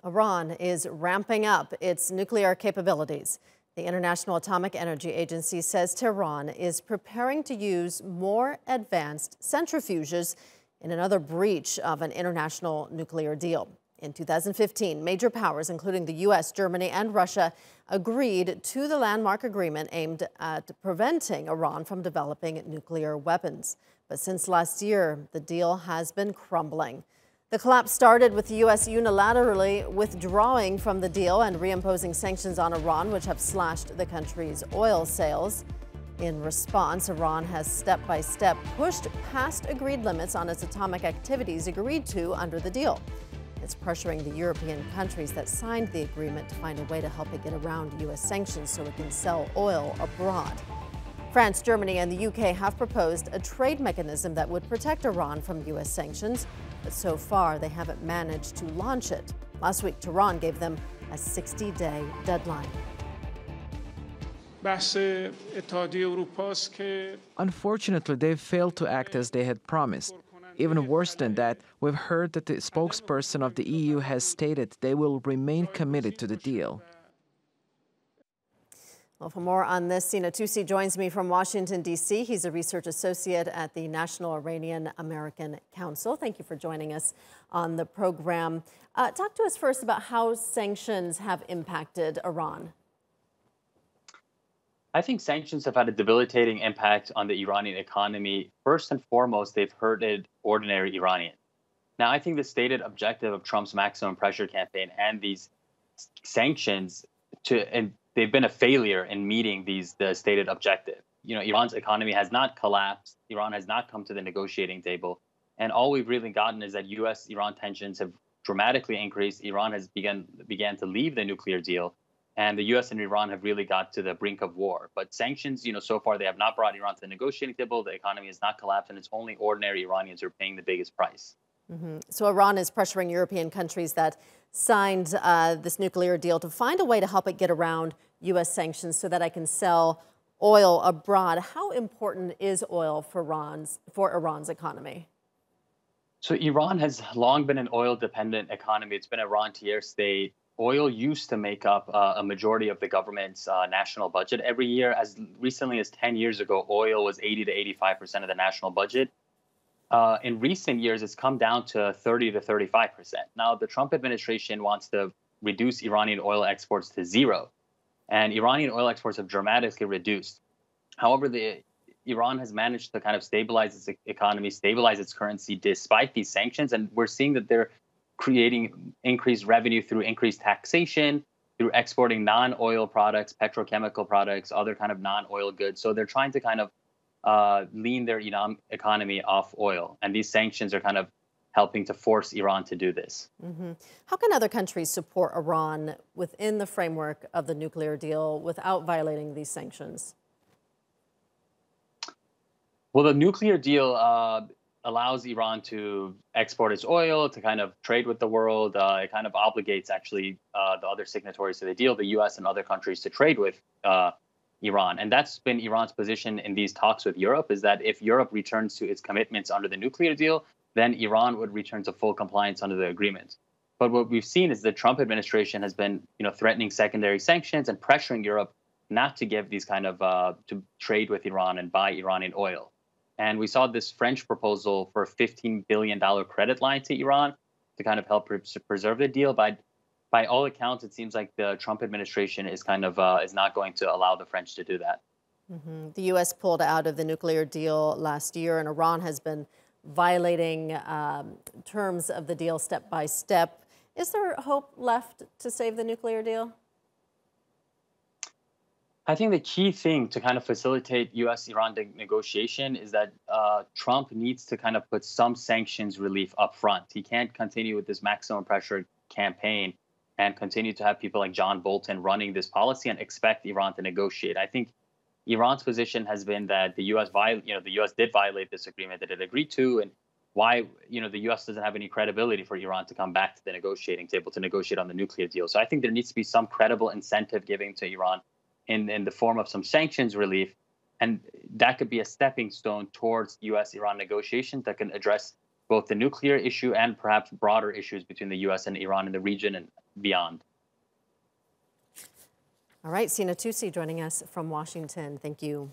Iran is ramping up its nuclear capabilities. The International Atomic Energy Agency says Tehran is preparing to use more advanced centrifuges in another breach of an international nuclear deal. In 2015, major powers, including the U.S., Germany, and Russia, agreed to the landmark agreement aimed at preventing Iran from developing nuclear weapons. But since last year, the deal has been crumbling. The collapse started with the U.S. unilaterally withdrawing from the deal and reimposing sanctions on Iran, which have slashed the country's oil sales. In response, Iran has step by step pushed past agreed limits on its atomic activities agreed to under the deal. It's pressuring the European countries that signed the agreement to find a way to help it get around U.S. sanctions so it can sell oil abroad. France, Germany, and the U.K. have proposed a trade mechanism that would protect Iran from U.S. sanctions, but so far they haven't managed to launch it. Last week, Tehran gave them a 60-day deadline. Unfortunately, they failed to act as they had promised. Even worse than that, we've heard that the spokesperson of the EU has stated they will remain committed to the deal. Well, for more on this, Sina Toossi joins me from Washington, D.C. He's a research associate at the National Iranian American Council. Thank you for joining us on the program. Talk to us first about how sanctions have impacted Iran. I think sanctions have had a debilitating impact on the Iranian economy. First and foremost, they've hurted ordinary Iranians. Now, I think the stated objective of Trump's maximum pressure campaign and these sanctions they've been a failure in meeting the stated objective. Iran's economy has not collapsed. Iran has not come to the negotiating table. And all we've really gotten is that U.S.-Iran tensions have dramatically increased. Iran has began to leave the nuclear deal. And the U.S. and Iran have really got to the brink of war. But sanctions, so far they have not brought Iran to the negotiating table. The economy has not collapsed, and it's only ordinary Iranians who are paying the biggest price. So Iran is pressuring European countries that signed this nuclear deal to find a way to help it get around U.S. sanctions so that I can sell oil abroad. How important is oil for Iran's economy? So Iran has long been an oil-dependent economy. It's been a rentier state. Oil used to make up a majority of the government's national budget every year. As recently as 10 years ago, oil was 80 to 85% of the national budget. In recent years, it's come down to 30 to 35%. Now, the Trump administration wants to reduce Iranian oil exports to zero, and Iranian oil exports have dramatically reduced. However, Iran has managed to kind of stabilize its economy, stabilize its currency despite these sanctions, and we're seeing that they're creating increased revenue through increased taxation, through exporting non-oil products, petrochemical products, other kind of non-oil goods. So they're trying to kind of lean their economy off oil. And these sanctions are kind of helping to force Iran to do this. How can other countries support Iran within the framework of the nuclear deal without violating these sanctions? Well, the nuclear deal allows Iran to export its oil, to kind of trade with the world. It kind of obligates, actually, the other signatories to the deal, the U.S. and other countries, to trade with Iran. And that's been Iran's position in these talks with Europe, is that if Europe returns to its commitments under the nuclear deal, then Iran would return to full compliance under the agreement. But what we've seen is the Trump administration has been, threatening secondary sanctions and pressuring Europe not to give these kind of to trade with Iran and buy Iranian oil. And we saw this French proposal for a $15 billion credit line to Iran to kind of help preserve the deal. But by all accounts, it seems like the Trump administration is kind of is not going to allow the French to do that. The U.S. pulled out of the nuclear deal last year, and Iran has been violating terms of the deal step by step. Is there hope left to save the nuclear deal? I think the key thing to kind of facilitate U.S.-Iran negotiation is that Trump needs to kind of put some sanctions relief up front. He can't continue with this maximum pressure campaign and continue to have people like John Bolton running this policy and expect Iran to negotiate. I think Iran's position has been that the U.S. did violate this agreement that it agreed to, and why the U.S. doesn't have any credibility for Iran to come back to the negotiating table to negotiate on the nuclear deal. So I think there needs to be some credible incentive given to Iran in the form of some sanctions relief, and that could be a stepping stone towards U.S.-Iran negotiations that can address both the nuclear issue and perhaps broader issues between the U.S. and Iran in the region and beyond. All right, Sina Toossi joining us from Washington. Thank you.